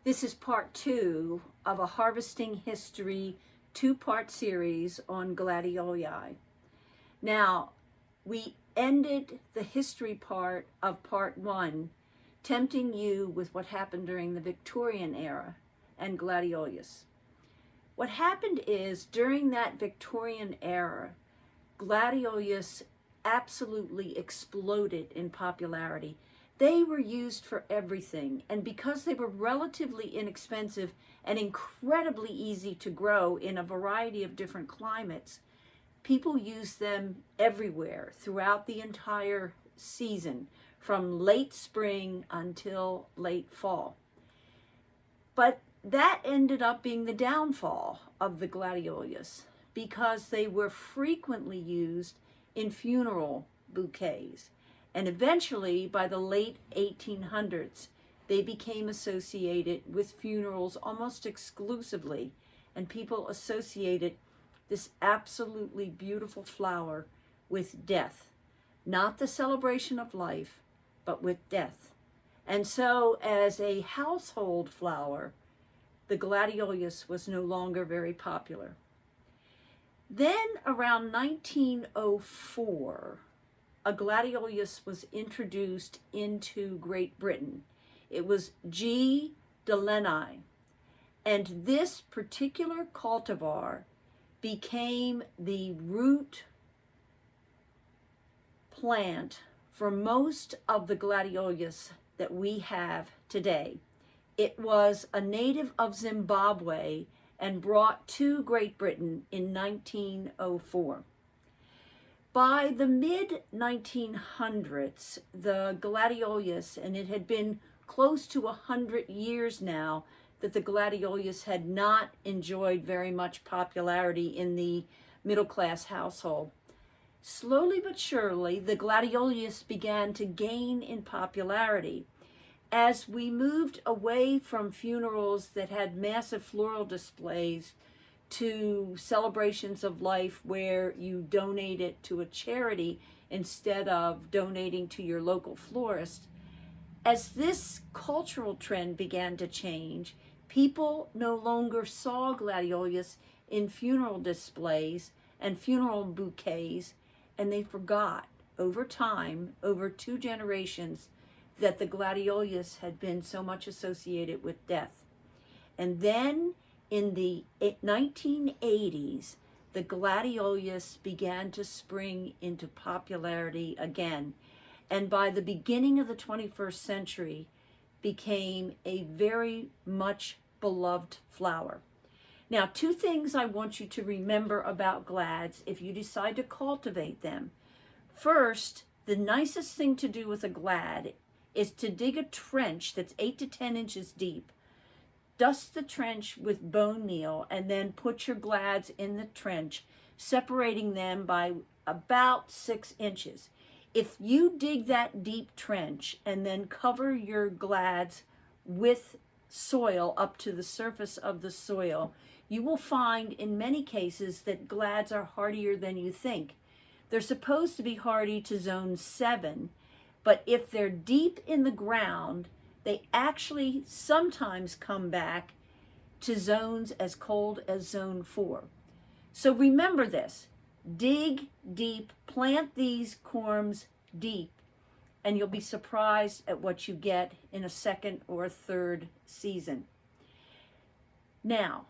This is part 2 of a Harvesting History 2-part series on Gladioli. Now, we ended the history part of part 1, tempting you with what happened during the Victorian era and Gladiolus. What happened is, during that Victorian era, Gladiolus absolutely exploded in popularity. They were used for everything, and because they were relatively inexpensive and incredibly easy to grow in a variety of different climates, people used them everywhere throughout the entire season, from late spring until late fall. But that ended up being the downfall of the Gladiolus, because they were frequently used in funeral bouquets. And eventually, by the late 1800s, they became associated with funerals almost exclusively, and people associated this absolutely beautiful flower with death. Not the celebration of life, but with death. And so, as a household flower, the Gladiolus was no longer very popular. Then, around 1904, a Gladiolus was introduced into Great Britain. It was G. Deleni, and this particular cultivar became the root plant for most of the Gladiolus that we have today. It was a native of Zimbabwe and brought to Great Britain in 1904. By the mid-1900s, the Gladiolus, and it had been close to 100 years now that the Gladiolus had not enjoyed very much popularity in the middle-class household. Slowly but surely, the Gladiolus began to gain in popularity as we moved away from funerals that had massive floral displays to celebrations of life where you donate it to a charity instead of donating to your local florist. As this cultural trend began to change, people no longer saw Gladiolus in funeral displays and funeral bouquets, and they forgot over time, over 2 generations, that the Gladiolus had been so much associated with death. And then in the 1980s, the Gladiolus began to spring into popularity again, and by the beginning of the 21st century became a very much beloved flower. Now, 2 things I want you to remember about glads if you decide to cultivate them. First, the nicest thing to do with a glad is to dig a trench that's 8 to 10 inches deep. Dust the trench with bone meal and then put your glads in the trench, separating them by about 6 inches. If you dig that deep trench and then cover your glads with soil up to the surface of the soil, you will find in many cases that glads are hardier than you think. They're supposed to be hardy to zone 7, but if they're deep in the ground, they actually sometimes come back to zones as cold as zone 4. So remember this: dig deep, plant these corms deep, and you'll be surprised at what you get in a 2nd or 3rd season. Now,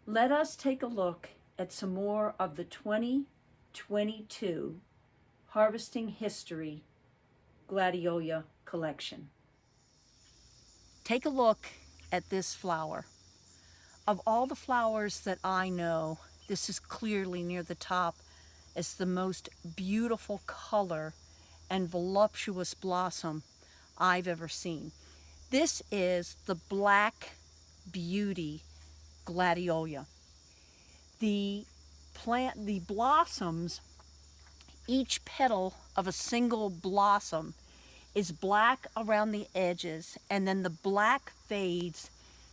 let us take a look at some more of the 2022 Harvesting History Gladiola collection. Take a look at this flower. Of all the flowers that I know, this is clearly near the top as the most beautiful color and voluptuous blossom I've ever seen. This is the Black Beauty Gladiola. The blossoms, each petal of a single blossom is black around the edges, and then the black fades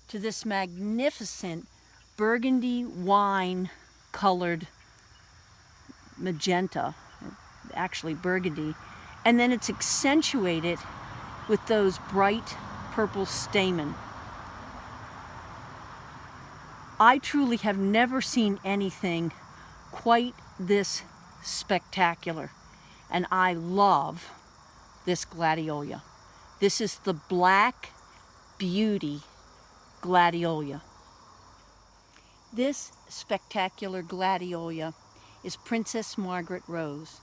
to this magnificent burgundy wine colored magenta, actually burgundy, and then it's accentuated with those bright purple stamen. I truly have never seen anything quite this spectacular, and I love this Gladiola. This is the Black Beauty Gladiola. This spectacular Gladiola is Princess Margaret Rose.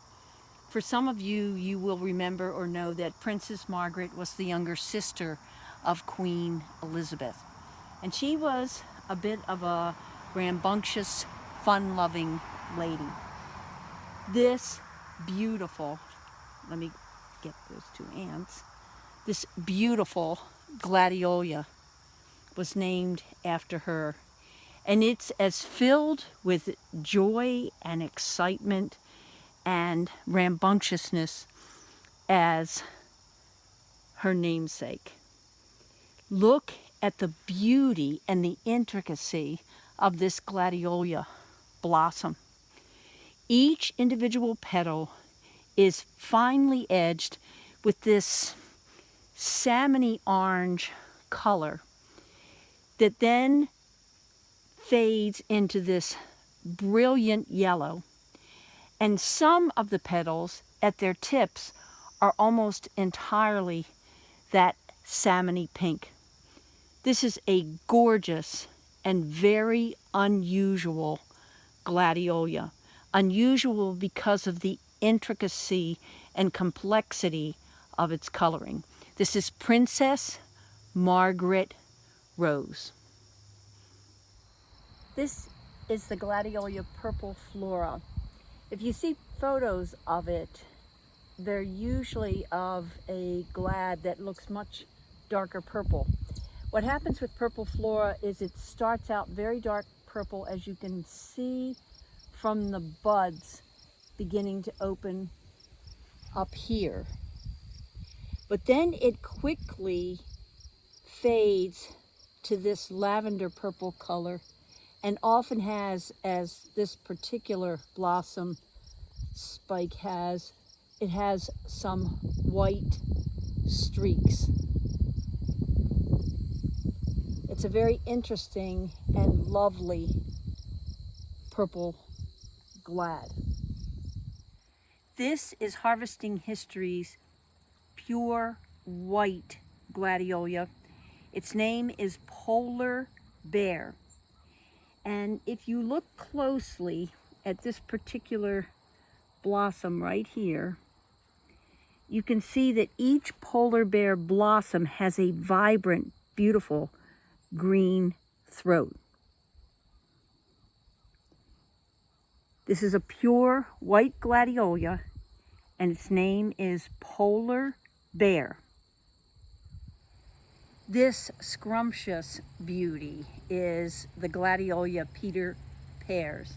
For some of you, you will remember or know that Princess Margaret was the younger sister of Queen Elizabeth. And she was a bit of a rambunctious, fun-loving lady. This beautiful, let me get those two ants, this beautiful Gladiola was named after her. And it's as filled with joy and excitement and rambunctiousness as her namesake. Look at the beauty and the intricacy of this Gladiola blossom. Each individual petal is finely edged with this salmony orange color that then fades into this brilliant yellow. And some of the petals at their tips are almost entirely that salmony pink. This is a gorgeous and very unusual Gladiola. Unusual because of the intricacy and complexity of its coloring. This is Princess Margaret Rose. This is the Gladiola Purple Flora. If you see photos of it, they're usually of a glad that looks much darker purple. What happens with purple flora is it starts out very dark purple, as you can see from the buds beginning to open up here. But then it quickly fades to this lavender purple color, and often has, as this particular blossom spike has, it has some white streaks. It's a very interesting and lovely purple glad. This is Harvesting History's pure white Gladiola. Its name is Polar Bear. And if you look closely at this particular blossom right here, you can see that each polar bear blossom has a vibrant, beautiful green throat. This is a pure white Gladiola, and its name is Polar Bear. This scrumptious beauty is the Gladiola Peter Pears.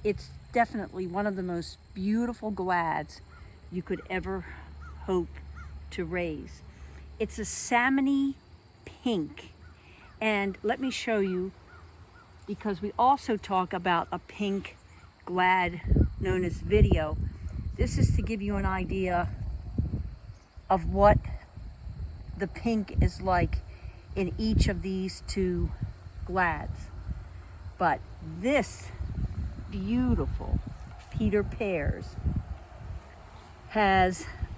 It's definitely one of the most beautiful glads you could ever hope to raise. It's a salmony pink, and let me show you, because we also talk about a pink glad known as video. This is to give you an idea of what the pink is like in each of these two glads. But this beautiful Peter Pears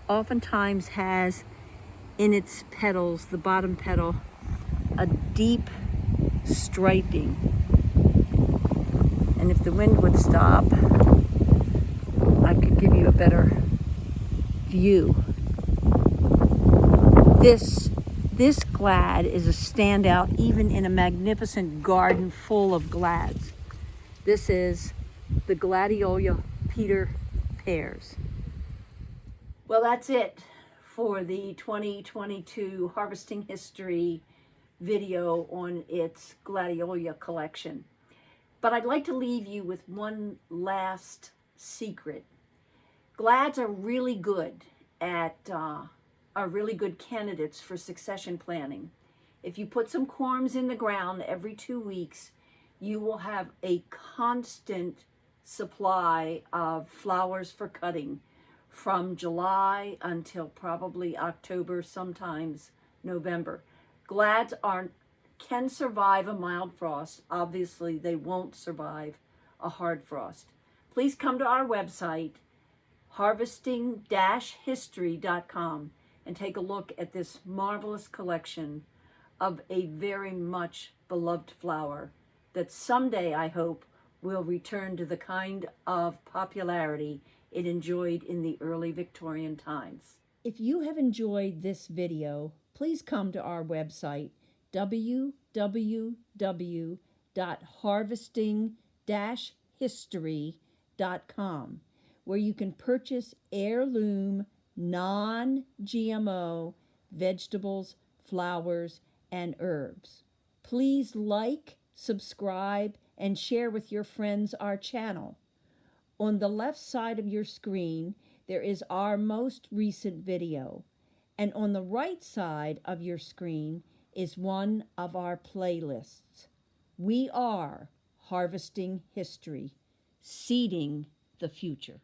oftentimes has in its petals, the bottom petal, a deep striping. And if the wind would stop, I could give you a better view. This glad is a standout even in a magnificent garden full of glads. This is the Gladiola Peter Pears. Well, that's it for the 2022 Harvesting History video on its Gladiola collection. But I'd like to leave you with one last secret. Glads are really good are really good candidates for succession planning. If you put some corms in the ground every 2 weeks, you will have a constant supply of flowers for cutting from July until probably October, sometimes November. Glads aren't can survive a mild frost. Obviously, they won't survive a hard frost. Please come to our website, harvesting-history.com, and take a look at this marvelous collection of a very much beloved flower that someday, I hope, will return to the kind of popularity it enjoyed in the early Victorian times. If you have enjoyed this video, please come to our website, www.harvesting-history.com, where you can purchase heirloom, non-GMO vegetables, flowers, and herbs. Please like, subscribe, and share with your friends our channel. On the left side of your screen, there is our most recent video, and on the right side of your screen is one of our playlists. We are Harvesting History, seeding the future.